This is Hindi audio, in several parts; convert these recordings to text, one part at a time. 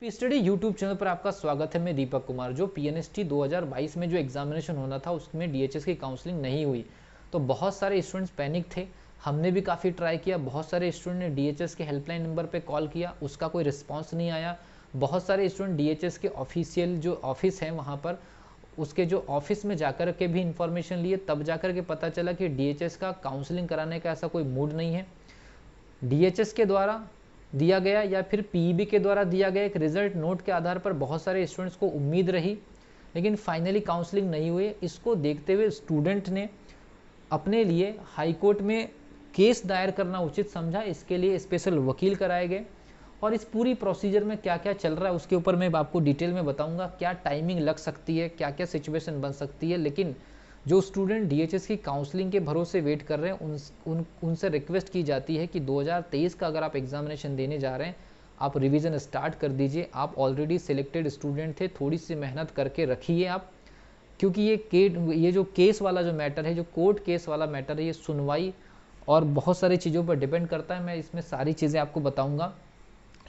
स्टडी यूट्यूब चैनल पर आपका स्वागत है। मैं दीपक कुमार। जो पीएनएसटी 2022 में जो एग्जामिनेशन होना था उसमें डीएचएस की काउंसलिंग नहीं हुई, तो बहुत सारे स्टूडेंट्स पैनिक थे। हमने भी काफ़ी ट्राई किया, बहुत सारे स्टूडेंट ने डीएचएस के हेल्पलाइन नंबर पे कॉल किया, उसका कोई रिस्पांस नहीं आया। बहुत सारे स्टूडेंट डीएचएस के ऑफिशियल जो ऑफिस है वहाँ पर, उसके जो ऑफिस में जाकर के भी इंफॉर्मेशन लिए, तब जाकर के पता चला कि डीएचएस का काउंसलिंग कराने का ऐसा कोई मूड नहीं है। डीएचएस के द्वारा दिया गया या फिर पीईबी के द्वारा दिया गया एक रिजल्ट नोट के आधार पर बहुत सारे स्टूडेंट्स को उम्मीद रही, लेकिन फाइनली काउंसलिंग नहीं हुई। इसको देखते हुए स्टूडेंट ने अपने लिए हाई कोर्ट में केस दायर करना उचित समझा। इसके लिए स्पेशल वकील कराए गए और इस पूरी प्रोसीजर में क्या क्या चल रहा है उसके ऊपर मैं आपको डिटेल में बताऊंगा। क्या टाइमिंग लग सकती है, क्या क्या सिचुएशन बन सकती है। लेकिन जो स्टूडेंट डीएचएस की काउंसलिंग के भरोसे वेट कर रहे हैं उनसे रिक्वेस्ट की जाती है कि 2023 का अगर आप एग्जामिनेशन देने जा रहे हैं, आप रिवीजन स्टार्ट कर दीजिए। आप ऑलरेडी सिलेक्टेड स्टूडेंट थे, थोड़ी सी मेहनत करके रखिए आप, क्योंकि ये जो केस वाला जो मैटर है, जो कोर्ट केस वाला मैटर है, ये सुनवाई और बहुत सारी चीज़ों पर डिपेंड करता है। मैं इसमें सारी चीज़ें आपको बताऊँगा,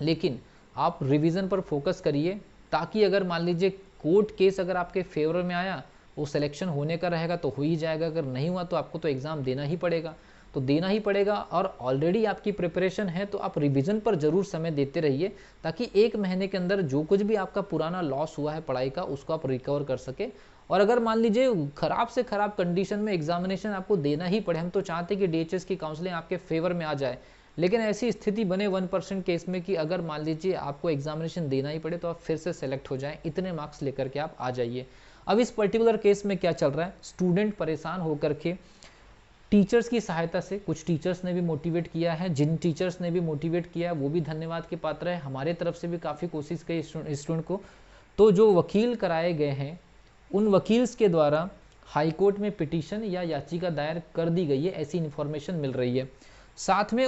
लेकिन आप रिवीजन पर फोकस करिए, ताकि अगर मान लीजिए कोर्ट केस अगर आपके फेवर में आया, वो सिलेक्शन होने का रहेगा तो हो ही जाएगा, अगर नहीं हुआ तो आपको तो एग्ज़ाम देना ही पड़ेगा, तो देना ही पड़ेगा। और ऑलरेडी आपकी प्रिपरेशन है तो आप रिवीजन पर ज़रूर समय देते रहिए, ताकि एक महीने के अंदर जो कुछ भी आपका पुराना लॉस हुआ है पढ़ाई का, उसको आप रिकवर कर सके। और अगर मान लीजिए ख़राब से ख़राब कंडीशन में एग्जामिनेशन आपको देना ही पड़े, हम तो चाहते हैं कि डीएचएस की काउंसलिंग आपके फेवर में आ जाए, लेकिन ऐसी स्थिति बने 1% केस में कि अगर मान लीजिए आपको एग्जामिनेशन देना ही पड़े, तो आप फिर से सेलेक्ट हो जाएं, इतने मार्क्स लेकर के आप आ जाइए। अब इस पर्टिकुलर केस में क्या चल रहा है, स्टूडेंट परेशान होकर के टीचर्स की सहायता से, कुछ टीचर्स ने भी मोटिवेट किया है, जिन टीचर्स ने भी मोटिवेट किया वो भी धन्यवाद के पात्र है। हमारे तरफ से भी काफ़ी कोशिश की स्टूडेंट को। तो जो वकील कराए गए हैं, उन वकील्स के द्वारा हाई कोर्ट में पिटीशन या याचिका दायर कर दी गई है, ऐसी इन्फॉर्मेशन मिल रही है। साथ में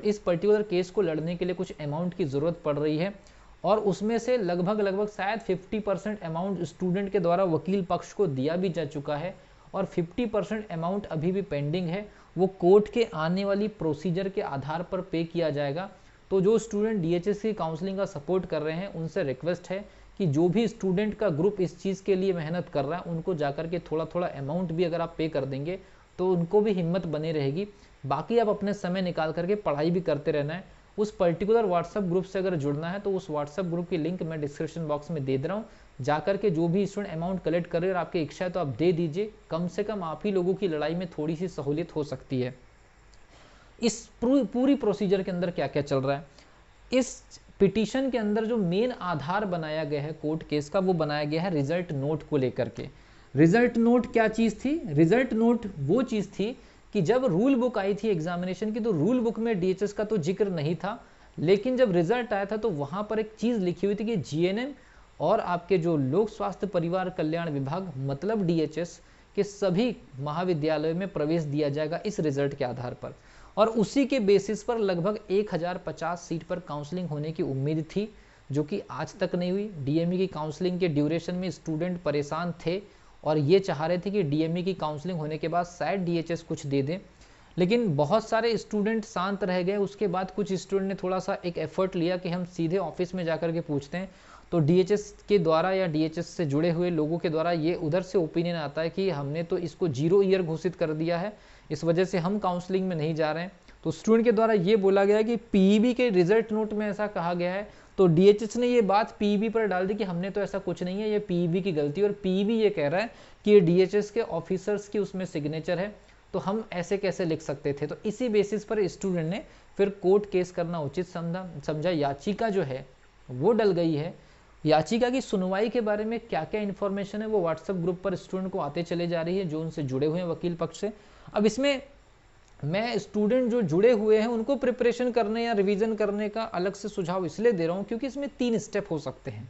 इस पर्टिकुलर केस को लड़ने के लिए कुछ अमाउंट की ज़रूरत पड़ रही है, और उसमें से लगभग शायद 50% अमाउंट स्टूडेंट के द्वारा वकील पक्ष को दिया भी जा चुका है, और 50% अमाउंट अभी भी पेंडिंग है। वो कोर्ट के आने वाली प्रोसीजर के आधार पर पे किया जाएगा। तो जो स्टूडेंट डीएचएस की काउंसलिंग का सपोर्ट कर रहे हैं, उनसे रिक्वेस्ट है कि जो भी स्टूडेंट का ग्रुप इस चीज़ के लिए मेहनत कर रहा है, उनको जाकर के थोड़ा थोड़ा अमाउंट भी अगर आप पे कर देंगे तो उनको भी हिम्मत बनी रहेगी। बाकी आप अपने समय निकाल करके पढ़ाई भी करते रहना है। उस पर्टिकुलर व्हाट्सएप ग्रुप से अगर जुड़ना है तो उस व्हाट्सएप ग्रुप की लिंक मैं डिस्क्रिप्शन बॉक्स में दे दे रहा हूँ। जाकर के जो भी स्टूडेंट अमाउंट कलेक्ट कर रहे हैं और आपकी इच्छा है तो आप दे दीजिए। कम से कम आप ही लोगों की लड़ाई में थोड़ी सी सहूलियत हो सकती है। इस पूरी प्रोसीजर के अंदर क्या क्या चल रहा है, इस पिटीशन के अंदर जो मेन आधार बनाया गया है कोर्ट केस का, वो बनाया गया है रिजल्ट नोट को लेकर के। रिजल्ट नोट क्या चीज़ थी? रिजल्ट नोट वो चीज़ थी कि जब रूल बुक आई थी एग्जामिनेशन की, तो रूल बुक में डीएचएस का तो जिक्र नहीं था, लेकिन जब रिजल्ट आया था तो वहाँ पर एक चीज़ लिखी हुई थी कि जीएनएम और आपके जो लोक स्वास्थ्य परिवार कल्याण विभाग, मतलब डीएचएस के सभी महाविद्यालयों में प्रवेश दिया जाएगा इस रिजल्ट के आधार पर। और उसी के बेसिस पर लगभग 1050 सीट पर काउंसलिंग होने की उम्मीद थी, जो कि आज तक नहीं हुई। डीएमई की काउंसलिंग के ड्यूरेशन में स्टूडेंट परेशान थे और ये चाह रहे थे कि डीएमई की काउंसलिंग होने के बाद शायद डीएचएस कुछ दे दें, लेकिन बहुत सारे स्टूडेंट शांत रह गए। उसके बाद कुछ स्टूडेंट ने थोड़ा सा एक एफर्ट लिया कि हम सीधे ऑफिस में जाकर के पूछते हैं। तो डीएचएस के द्वारा या डीएचएस से जुड़े हुए लोगों के द्वारा ये उधर से ओपिनियन आता है कि हमने तो इसको 0 ईयर घोषित कर दिया है, इस वजह से हम काउंसलिंग में नहीं जा रहे हैं। तो स्टूडेंट के द्वारा ये बोला गया कि पीईबी के रिजल्ट नोट में ऐसा कहा गया है, तो डीएचएस ने ये बात पीईबी पर डाल दी कि हमने तो ऐसा कुछ नहीं है, ये पीईबी की गलती है। और पीईबी ये कह रहा है कि ये डीएचएस के ऑफिसर्स की उसमें सिग्नेचर है, तो हम ऐसे कैसे लिख सकते थे। तो इसी बेसिस पर स्टूडेंट ने फिर कोर्ट केस करना उचित समझा। याचिका जो है वो डल गई है। याचिका की सुनवाई के बारे में क्या क्या इन्फॉर्मेशन है वो व्हाट्सएप ग्रुप पर स्टूडेंट को आते चले जा रही है, जो उनसे जुड़े हुए हैं वकील पक्ष से। अब इसमें मैं स्टूडेंट जो जुड़े हुए हैं उनको प्रिपरेशन करने या रिवीजन करने का अलग से सुझाव इसलिए दे रहा हूँ क्योंकि इसमें 3 स्टेप हो सकते हैं।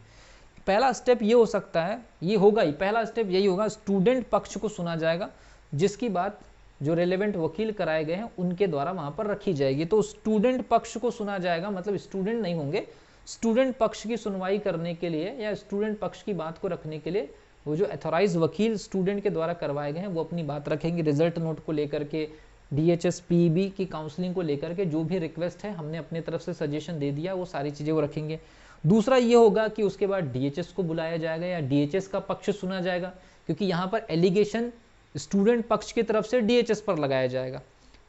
पहला स्टेप ये हो सकता है, ये होगा ही, पहला स्टेप यही होगा, स्टूडेंट पक्ष को सुना जाएगा, जिसकी बात जो रेलेवेंट वकील कराए गए हैं उनके द्वारा वहां पर रखी जाएगी। तो स्टूडेंट पक्ष को सुना जाएगा, मतलब स्टूडेंट नहीं होंगे, स्टूडेंट पक्ष की सुनवाई करने के लिए या स्टूडेंट पक्ष की बात को रखने के लिए वो जो अथॉराइज वकील स्टूडेंट के द्वारा करवाए गए हैं वो अपनी बात रखेंगे। रिजल्ट नोट को लेकर के, डीएचएस पीईबी की काउंसलिंग को लेकर के जो भी रिक्वेस्ट है, हमने अपने तरफ से सजेशन दे दिया, वो सारी चीज़ें वो रखेंगे। दूसरा ये होगा कि उसके बाद डीएचएस को बुलाया जाएगा या डीएचएस का पक्ष सुना जाएगा, क्योंकि यहाँ पर एलिगेशन स्टूडेंट पक्ष की तरफ से डीएचएस पर लगाया जाएगा।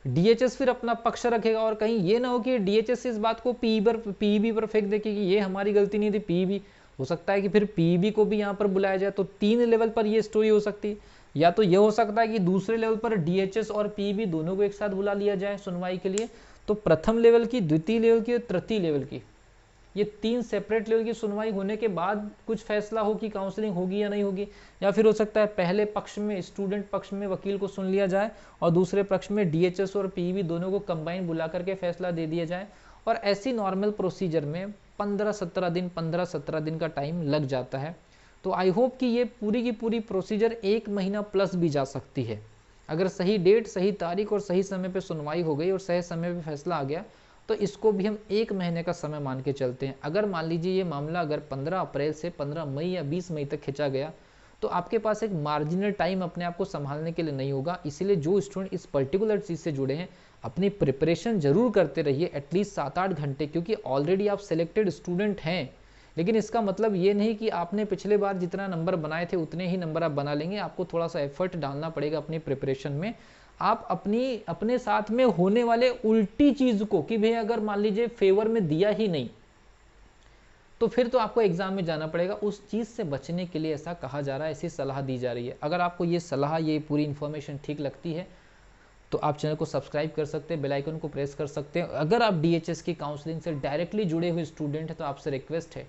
डीएचएस फिर अपना पक्ष रखेगा और कहीं ये ना हो कि डीएचएस इस बात को पीईबी पर फेंक दे कि ये हमारी गलती नहीं थी, पीईबी हो सकता है कि फिर पीईबी को भी यहाँ पर बुलाया जाए। तो 3 लेवल पर ये स्टोरी हो सकती है, या तो ये हो सकता है कि दूसरे लेवल पर डीएचएस और पीईबी दोनों को एक साथ बुला लिया जाए सुनवाई के लिए। तो प्रथम लेवल की, द्वितीय लेवल की और तृतीय लेवल की, ये 3 सेपरेट लेवल की सुनवाई होने के बाद कुछ फैसला हो कि काउंसलिंग होगी या नहीं होगी। या फिर हो सकता है पहले पक्ष में, स्टूडेंट पक्ष में वकील को सुन लिया जाए और दूसरे पक्ष में डीएचएस और पीईबी दोनों को कंबाइन बुला करके फैसला दे दिया जाए। और ऐसी नॉर्मल प्रोसीजर में 15-17 दिन का टाइम लग जाता है। तो आई होप कि ये पूरी की पूरी प्रोसीजर 1 महीना प्लस भी जा सकती है। अगर सही डेट, सही तारीख और सही समय पे सुनवाई हो गई और सही समय पे फैसला आ गया तो इसको भी हम 1 महीने का समय मान के चलते हैं। अगर मान लीजिए ये मामला अगर 15 अप्रैल से 15 मई या 20 मई तक खिंचा गया तो आपके पास एक मार्जिनल टाइम अपने आप को संभालने के लिए नहीं होगा। इसीलिए जो स्टूडेंट इस पर्टिकुलर चीज़ से जुड़े हैं अपनी प्रिपरेशन जरूर करते रहिए, एटलीस्ट 7-8 घंटे, क्योंकि ऑलरेडी आप सिलेक्टेड स्टूडेंट हैं। लेकिन इसका मतलब ये नहीं कि आपने पिछले बार जितना नंबर बनाए थे उतने ही नंबर आप बना लेंगे। आपको थोड़ा सा एफर्ट डालना पड़ेगा अपनी प्रिपरेशन में। आप अपने साथ में होने वाले उल्टी चीज को, कि भाई अगर मान लीजिए फेवर में दिया ही नहीं तो फिर तो आपको एग्जाम में जाना पड़ेगा, उस चीज से बचने के लिए ऐसा कहा जा रहा है, ऐसी सलाह दी जा रही है। अगर आपको ये सलाह, ये पूरी इंफॉर्मेशन ठीक लगती है तो आप चैनल को सब्सक्राइब कर सकते हैं, बेल आइकन को प्रेस कर सकते हैं। अगर आप डीएचएस की काउंसलिंग से डायरेक्टली जुड़े हुए स्टूडेंट हैं तो आपसे रिक्वेस्ट है,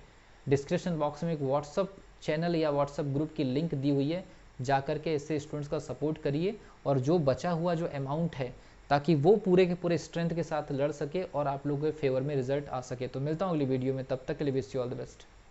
डिस्क्रिप्शन बॉक्स में एक व्हाट्सअप चैनल या व्हाट्सअप ग्रुप की लिंक दी हुई है, जा करके ऐसे स्टूडेंट्स का सपोर्ट करिए और जो बचा हुआ जो अमाउंट है ताकि वो पूरे के पूरे स्ट्रेंथ के साथ लड़ सके और आप लोगों के फेवर में रिजल्ट आ सके। तो मिलता हूँ अगली वीडियो में, तब तक के लिए wish you all the best.